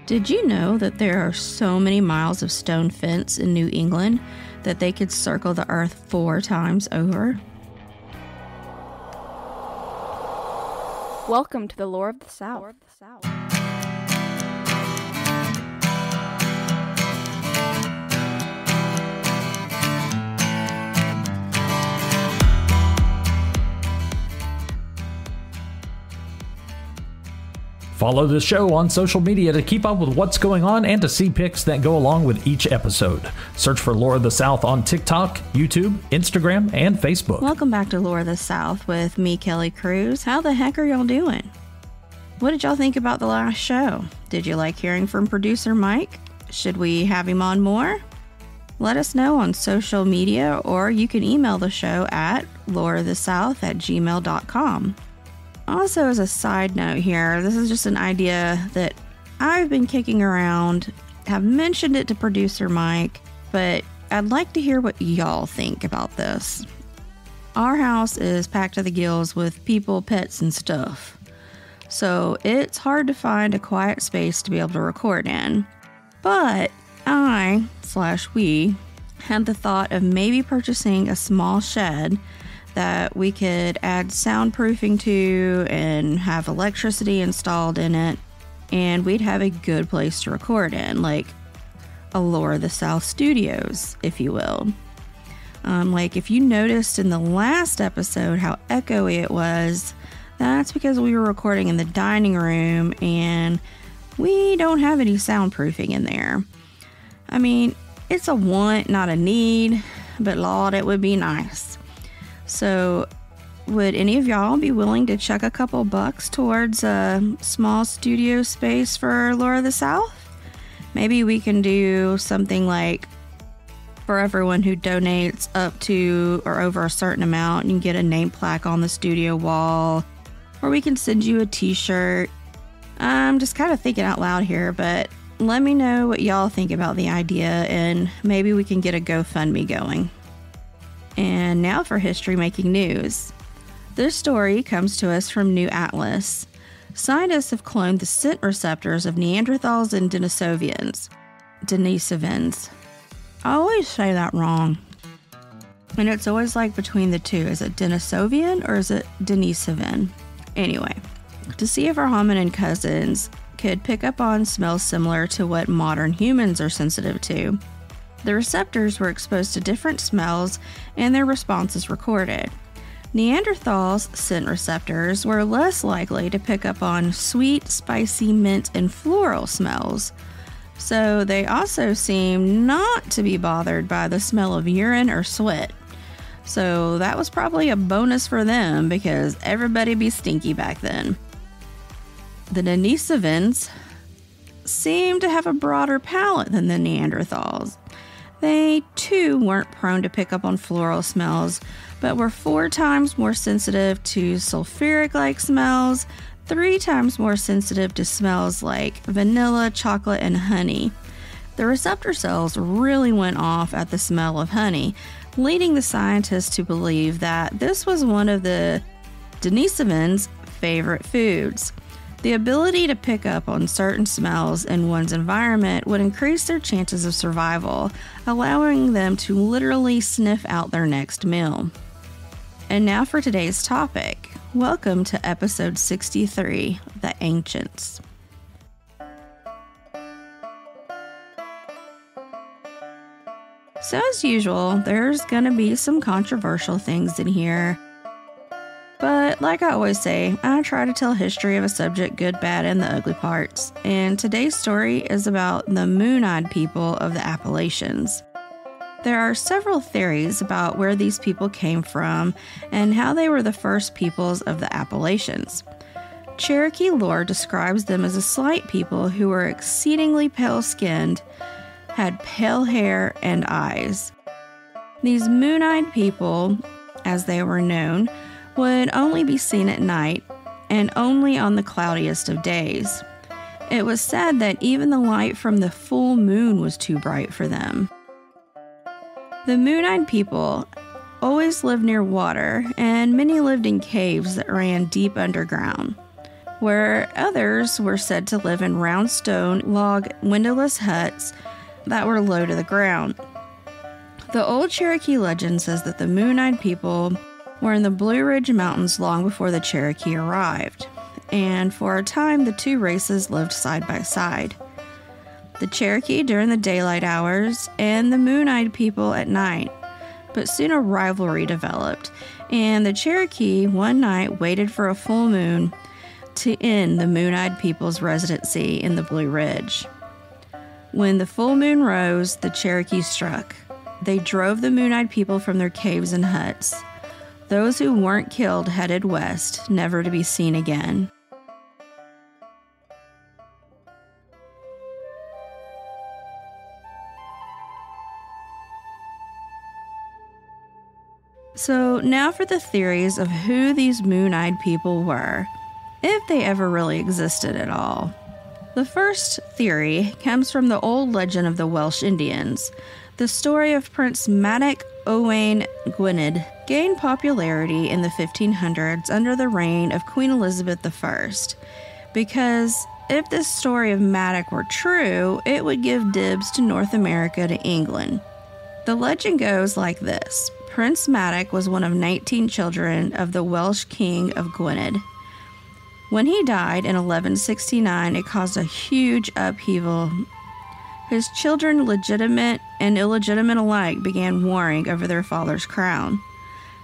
Did you know that there are so many miles of stone fence in New England that they could circle the earth 4 times over? Welcome to the Lore of the South. Follow the show on social media to keep up with what's going on and to see pics that go along with each episode. Search for Lore of the South on TikTok, YouTube, Instagram, and Facebook. Welcome back to Lore of the South with me, Kelly Cruz. How the heck are y'all doing? What did y'all think about the last show? Did you like hearing from producer Mike? Should we have him on more? Let us know on social media, or you can email the show at loreofthesouth@gmail.com. Also, as a side note here, this is just an idea that I've been kicking around, have mentioned it to producer Mike, but I'd like to hear what y'all think about this. Our house is packed to the gills with people, pets, and stuff, so it's hard to find a quiet space to be able to record in. But we had the thought of maybe purchasing a small shed that we could add soundproofing to and have electricity installed in it, and we'd have a good place to record in, like a Lore of the South Studios, if you will. Like if you noticed in the last episode how echoey it was, that's because we were recording in the dining room and we don't have any soundproofing in there. I mean, it's a want, not a need, but Lord, it would be nice. So, would any of y'all be willing to chuck a couple bucks towards a small studio space for Lore of the South? Maybe we can do something like, for everyone who donates up to or over a certain amount, you can get a name plaque on the studio wall, or we can send you a t-shirt. I'm just kind of thinking out loud here, but let me know what y'all think about the idea, and maybe we can get a GoFundMe going. And now for history-making news. This story comes to us from New Atlas. Scientists have cloned the scent receptors of Neanderthals and Denisovans. I always say that wrong. And it's always like between the two. Is it Denisovian or is it Denisovan? Anyway, to see if our hominin cousins could pick up on smells similar to what modern humans are sensitive to, the receptors were exposed to different smells and their responses recorded. Neanderthals' scent receptors were less likely to pick up on sweet, spicy, mint, and floral smells. So they also seemed not to be bothered by the smell of urine or sweat. So that was probably a bonus for them because everybody be stinky back then. The Denisovans seemed to have a broader palate than the Neanderthals. They, too, weren't prone to pick up on floral smells, but were 4 times more sensitive to sulfuric-like smells, 3 times more sensitive to smells like vanilla, chocolate, and honey. The receptor cells really went off at the smell of honey, leading the scientists to believe that this was one of the Denisovans' favorite foods. The ability to pick up on certain smells in one's environment would increase their chances of survival, allowing them to literally sniff out their next meal. And now for today's topic. Welcome to episode 63, The Ancients. So as usual, there's gonna be some controversial things in here. But like I always say, I try to tell history of a subject, good, bad, and the ugly parts. And today's story is about the Moon-Eyed people of the Appalachians. There are several theories about where these people came from and how they were the first peoples of the Appalachians. Cherokee lore describes them as a slight people who were exceedingly pale-skinned, had pale hair and eyes. These Moon-Eyed people, as they were known, would only be seen at night and only on the cloudiest of days. It was said that even the light from the full moon was too bright for them. The Moon-Eyed people always lived near water, and many lived in caves that ran deep underground. where others were said to live in round stone log windowless huts that were low to the ground. The old Cherokee legend says that the Moon-Eyed people were in the Blue Ridge Mountains long before the Cherokee arrived, and for a time the two races lived side by side. The Cherokee during the daylight hours and the Moon-Eyed people at night. But soon a rivalry developed, and the Cherokee one night waited for a full moon to end the Moon-Eyed people's residency in the Blue Ridge. When the full moon rose, the Cherokee struck. They drove the Moon-Eyed people from their caves and huts. Those who weren't killed headed west, never to be seen again. So now for the theories of who these Moon-Eyed people were, if they ever really existed at all. The first theory comes from the old legend of the Welsh Indians. The story of Prince Madoc Owain Gwynedd gained popularity in the 1500s under the reign of Queen Elizabeth I, because if this story of Madoc were true, it would give dibs to North America to England. The legend goes like this. Prince Madoc was one of 19 children of the Welsh king of Gwynedd. When he died in 1169, it caused a huge upheaval. His children, legitimate and illegitimate alike, began warring over their father's crown.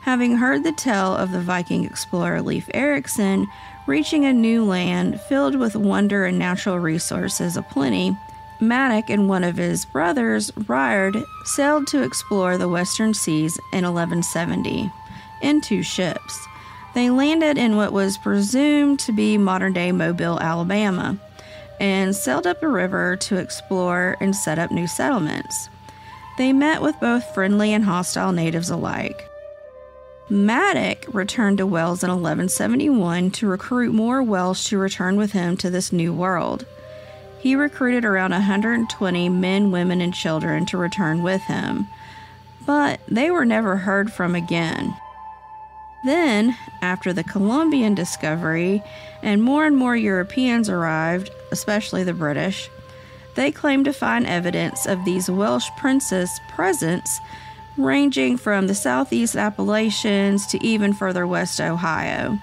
Having heard the tale of the Viking explorer Leif Erikson reaching a new land filled with wonder and natural resources aplenty, Madoc and one of his brothers, Riard, sailed to explore the western seas in 1170 in 2 ships. They landed in what was presumed to be modern-day Mobile, Alabama, and sailed up a river to explore and set up new settlements. They met with both friendly and hostile natives alike. Madoc returned to Wales in 1171 to recruit more Welsh to return with him to this new world. He recruited around 120 men, women, and children to return with him, but they were never heard from again. Then, after the Columbian discovery and more Europeans arrived, especially the British, they claimed to find evidence of these Welsh princes' presence ranging from the southeast Appalachians to even further west Ohio.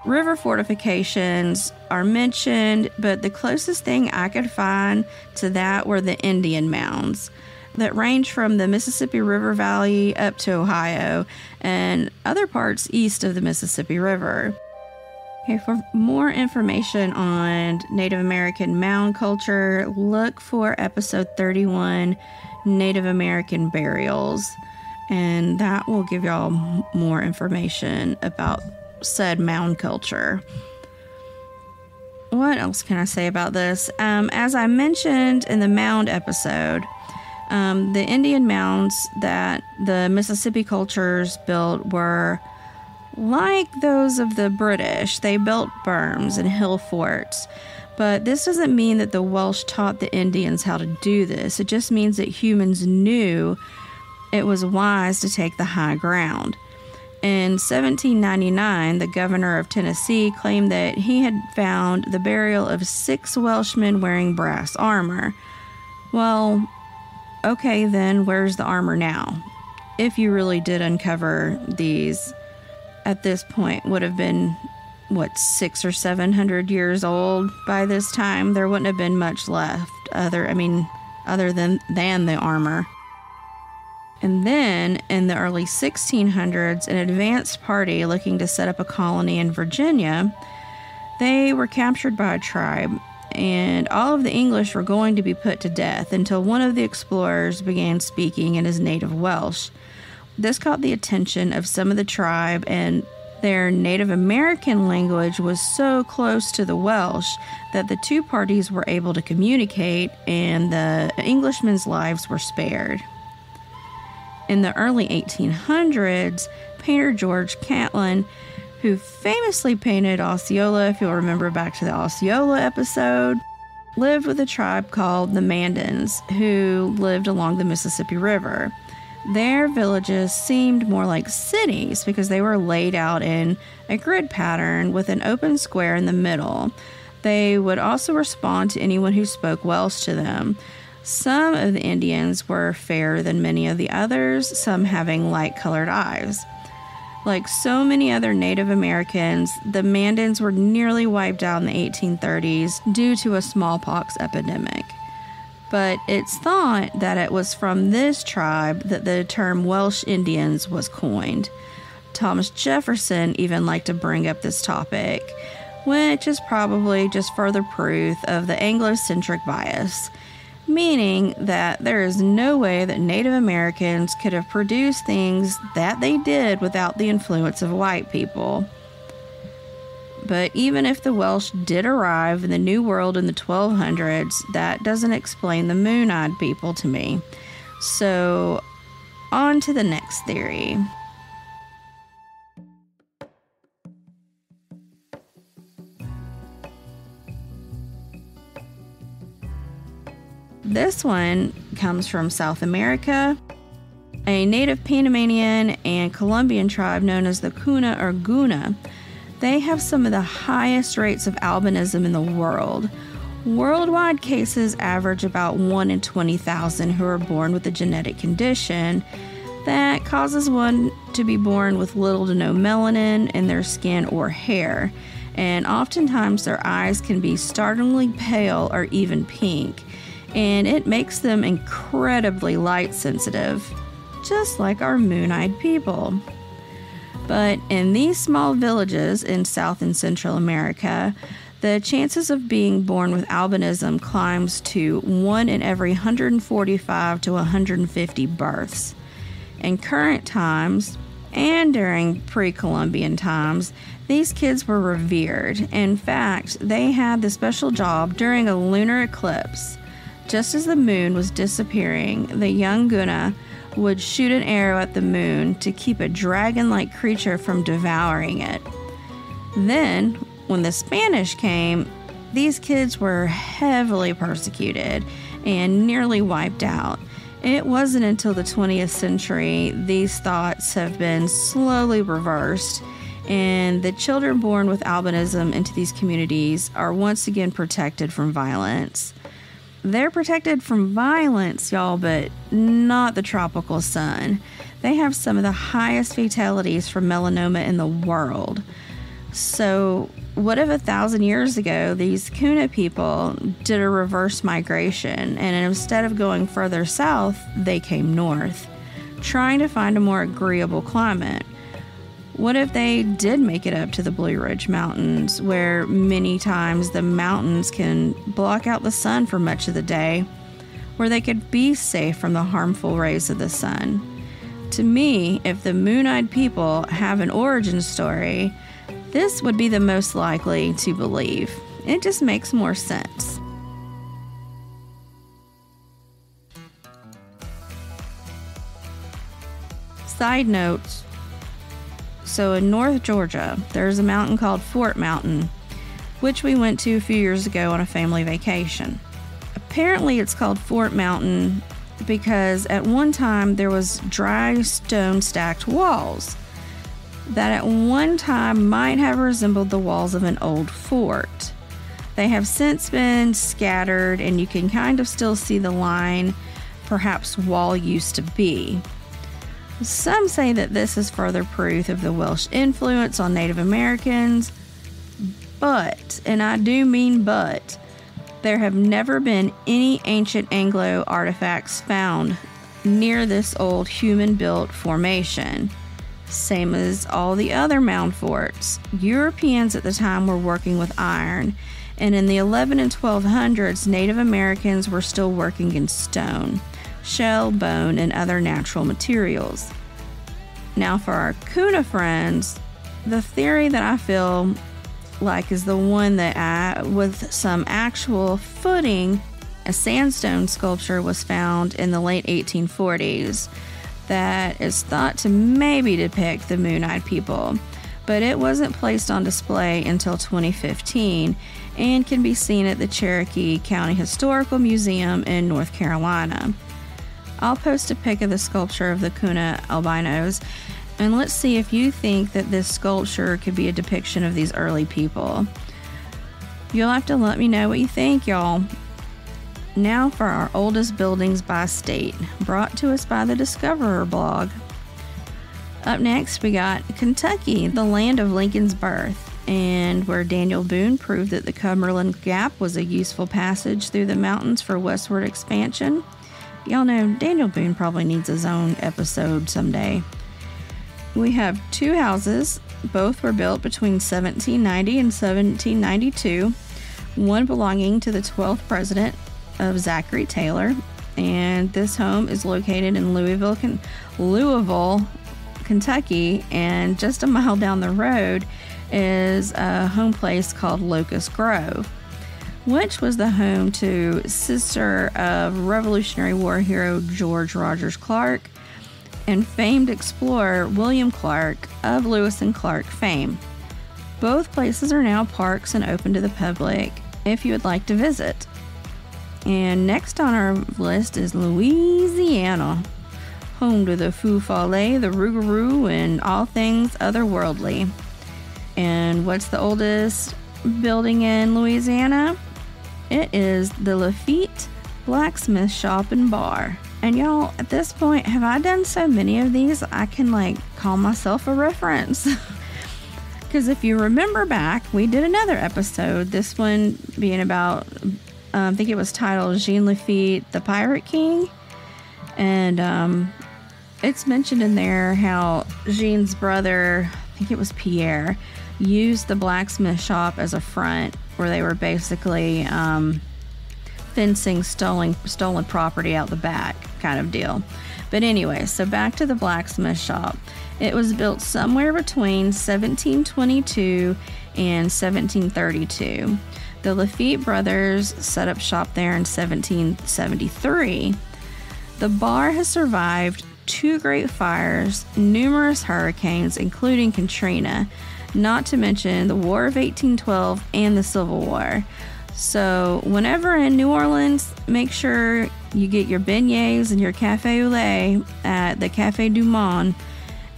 River fortifications are mentioned, but the closest thing I could find to that were the Indian mounds that range from the Mississippi River Valley up to Ohio and other parts east of the Mississippi River. Okay, for more information on Native American mound culture, look for episode 31, Native American burials, and that will give y'all more information about said mound culture. What else can I say about this? As I mentioned in the mound episode, the Indian mounds that the Mississippi cultures built were like those of the British. They built berms and hill forts. But this doesn't mean that the Welsh taught the Indians how to do this. It just means that humans knew it was wise to take the high ground. In 1799, the governor of Tennessee claimed that he had found the burial of 6 Welshmen wearing brass armor. Well, okay, then where's the armor now? If you really did uncover these, at this point would have been, 600 or 700 years old by this time. There wouldn't have been much left other than the armor. And then, in the early 1600s, an advanced party looking to set up a colony in Virginia, they were captured by a tribe, and all of the English were going to be put to death until one of the explorers began speaking in his native Welsh. This caught the attention of some of the tribe, and their Native American language was so close to the Welsh that the two parties were able to communicate, and the Englishmen's lives were spared. In the early 1800s, painter George Catlin, who famously painted Osceola, if you'll remember back to the Osceola episode, lived with a tribe called the Mandans, who lived along the Mississippi River. Their villages seemed more like cities because they were laid out in a grid pattern with an open square in the middle. They would also respond to anyone who spoke Welsh to them. Some of the Indians were fairer than many of the others, some having light-colored eyes. Like so many other Native Americans, the Mandans were nearly wiped out in the 1830s due to a smallpox epidemic. But it's thought that it was from this tribe that the term Welsh Indians was coined. Thomas Jefferson even liked to bring up this topic, which is probably just further proof of the Anglo-centric bias, meaning that there is no way that Native Americans could have produced things that they did without the influence of white people. But even if the Welsh did arrive in the New World in the 1200s, that doesn't explain the moon-eyed people to me. So, on to the next theory. This one comes from South America. A native Panamanian and Colombian tribe known as the Kuna or Guna. They have some of the highest rates of albinism in the world. Worldwide cases average about 1 in 20,000 who are born with a genetic condition that causes one to be born with little to no melanin in their skin or hair, and oftentimes their eyes can be startlingly pale or even pink, and it makes them incredibly light sensitive, just like our moon-eyed people. But in these small villages in South and Central America, the chances of being born with albinism climbs to 1 in every 145 to 150 births. In current times, and during pre-Columbian times, these kids were revered. In fact, they had the special job during a lunar eclipse. Just as the moon was disappearing, the young Guna would shoot an arrow at the moon to keep a dragon-like creature from devouring it. Then, when the Spanish came, these kids were heavily persecuted and nearly wiped out. It wasn't until the 20th century these thoughts have been slowly reversed, and the children born with albinism into these communities are once again protected from violence. They're protected from violence, y'all, but not the tropical sun. They have some of the highest fatalities from melanoma in the world. So, what if 1,000 years ago, these Kuna people did a reverse migration, and instead of going further south, they came north, trying to find a more agreeable climate? What if they did make it up to the Blue Ridge Mountains, where many times the mountains can block out the sun for much of the day, where they could be safe from the harmful rays of the sun? To me, if the moon-eyed people have an origin story, this would be the most likely to believe. It just makes more sense. Side notes. So in North Georgia, there's a mountain called Fort Mountain, which we went to a few years ago on a family vacation. Apparently it's called Fort Mountain because at one time there was dry stone stacked walls that at one time might have resembled the walls of an old fort. They have since been scattered, and you can kind of still see the line perhaps wall used to be. Some say that this is further proof of the Welsh influence on Native Americans, but, and I do mean but, there have never been any ancient Anglo artifacts found near this old human-built formation. Same as all the other mound forts. Europeans at the time were working with iron, and in the 11 and 1200s, Native Americans were still working in stone, shell, bone, and other natural materials. Now for our Kuna friends, the theory that I feel like is the one that with some actual footing, a sandstone sculpture was found in the late 1840s that is thought to maybe depict the moon-eyed people, but it wasn't placed on display until 2015 and can be seen at the Cherokee County Historical Museum in North Carolina. I'll post a pic of the sculpture of the Kuna albinos, and let's see if you think that this sculpture could be a depiction of these early people. You'll have to let me know what you think, y'all. Now for our oldest buildings by state, brought to us by the Discoverer blog. Up next, we got Kentucky, the land of Lincoln's birth, and where Daniel Boone proved that the Cumberland Gap was a useful passage through the mountains for westward expansion. Y'all know Daniel Boone probably needs his own episode someday. We have 2 houses. Both were built between 1790 and 1792, one belonging to the 12th president of Zachary Taylor, and this home is located in Louisville, Kentucky, and just a mile down the road is a home place called Locust Grove, which was the home to sister of Revolutionary War hero George Rogers Clark and famed explorer William Clark of Lewis and Clark fame. Both places are now parks and open to the public if you would like to visit. And next on our list is Louisiana, home to the Foo Follet, the Rougarou, and all things otherworldly. And what's the oldest building in Louisiana? It is the Lafitte Blacksmith Shop and Bar. And y'all, at this point, have I done so many of these, I can call myself a reference. Because if you remember back, we did another episode, this one being about, I think it was titled Jean Lafitte, the Pirate King. And it's mentioned in there how Jean's brother, I think it was Pierre, used the blacksmith shop as a front where they were basically fencing stolen property out the back kind of deal. But anyway, so back to the blacksmith shop. It was built somewhere between 1722 and 1732. The Lafitte brothers set up shop there in 1773. The bar has survived 2 great fires, numerous hurricanes, including Katrina, not to mention the War of 1812 and the Civil War. So whenever in New Orleans, make sure you get your beignets and your cafe au lait at the Cafe du Monde,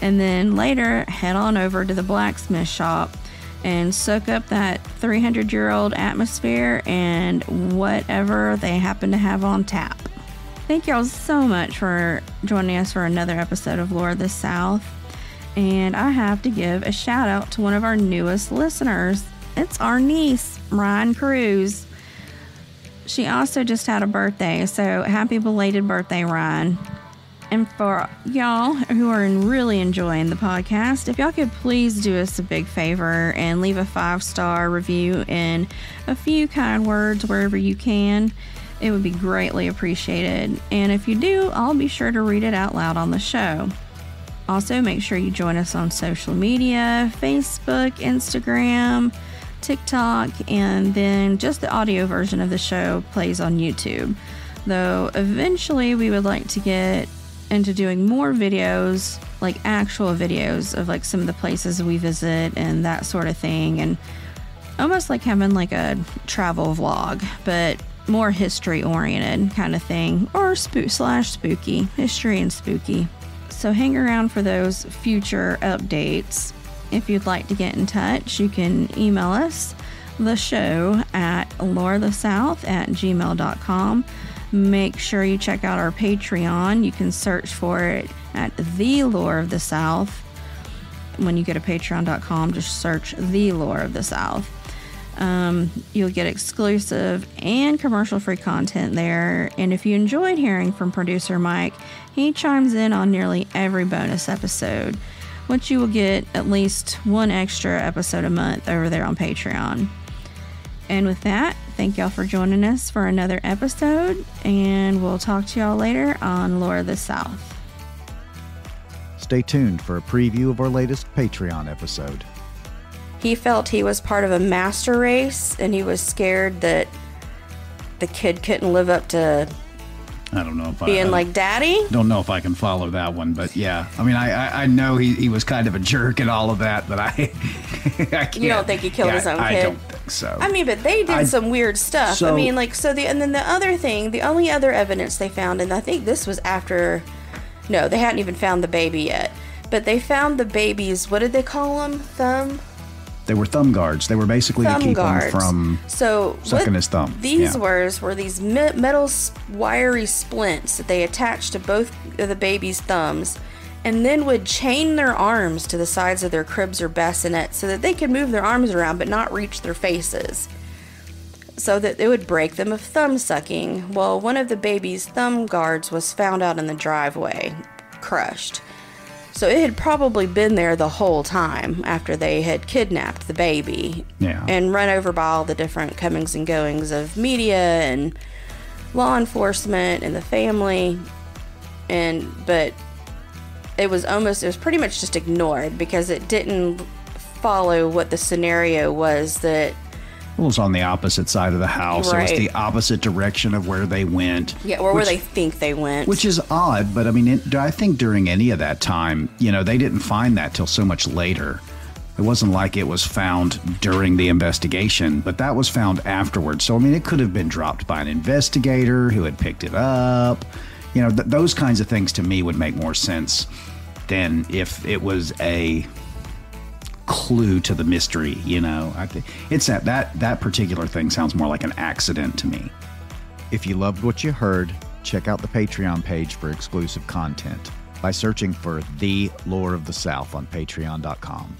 and then later head on over to the blacksmith shop and soak up that 300-year-old atmosphere and whatever they happen to have on tap. Thank y'all so much for joining us for another episode of Lore of the South. And I have to give a shout out to one of our newest listeners. It's our niece, Ryan Cruz. She also just had a birthday, so happy belated birthday, Ryan. And for y'all who are really enjoying the podcast, if y'all could please do us a big favor and leave a 5-star review and a few kind words wherever you can, it would be greatly appreciated. And if you do, I'll be sure to read it out loud on the show. Also, make sure you join us on social media, Facebook, Instagram, TikTok, and then just the audio version of the show plays on YouTube. Though eventually we would like to get into doing more videos, like actual videos of some of the places we visit and that sort of thing, and almost like having a travel vlog, but more history oriented kind of thing, or spooky, history and spooky. So hang around for those future updates. If you'd like to get in touch, you can email us, the show, at loreofthesouth@gmail.com. Make sure you check out our Patreon. You can search for it at The Lore of the South. When you go to patreon.com, just search The Lore of the South. You'll get exclusive and commercial-free content there. And if you enjoyed hearing from producer Mike, he chimes in on nearly every bonus episode, which you will get at least one extra episode a month over there on Patreon. And with that, thank y'all for joining us for another episode, and we'll talk to y'all later on Lore of the South. Stay tuned for a preview of our latest Patreon episode. He felt he was part of a master race, and he was scared that the kid couldn't live up to I don't know if being like daddy. Don't know if I can follow that one, but yeah. I mean, I know he was kind of a jerk and all of that, but I can't. You don't think he killed his own kid? So I mean, but they did some weird stuff. So, I mean, like, and then the other thing, the only other evidence they found, and I think this was after, no, they hadn't even found the baby yet, but they found the baby's, what did they call them? They were thumb guards. They were basically to keep him from sucking his thumb. These were these metal wiry splints that they attached to both of the baby's thumbs, and then would chain their arms to the sides of their cribs or bassinets so that they could move their arms around but not reach their faces, so that it would break them of thumb sucking. Well, one of the baby's thumb guards was found out in the driveway, crushed. So it had probably been there the whole time after they had kidnapped the baby and run over by all the different comings and goings of media and law enforcement and the family. But it was pretty much just ignored because it didn't follow what the scenario was that... It was on the opposite side of the house. Right. It was the opposite direction of where they went. Yeah, or where they think they went. Which is odd, but I mean, I think during any of that time, they didn't find that till so much later. It wasn't like it was found during the investigation, but that was found afterwards. So, I mean, it could have been dropped by an investigator who had picked it up. Those kinds of things to me would make more sense than if it was a clue to the mystery. I think it's that particular thing sounds more like an accident to me. If you loved what you heard, check out the Patreon page for exclusive content by searching for The Lore of the South on Patreon.com.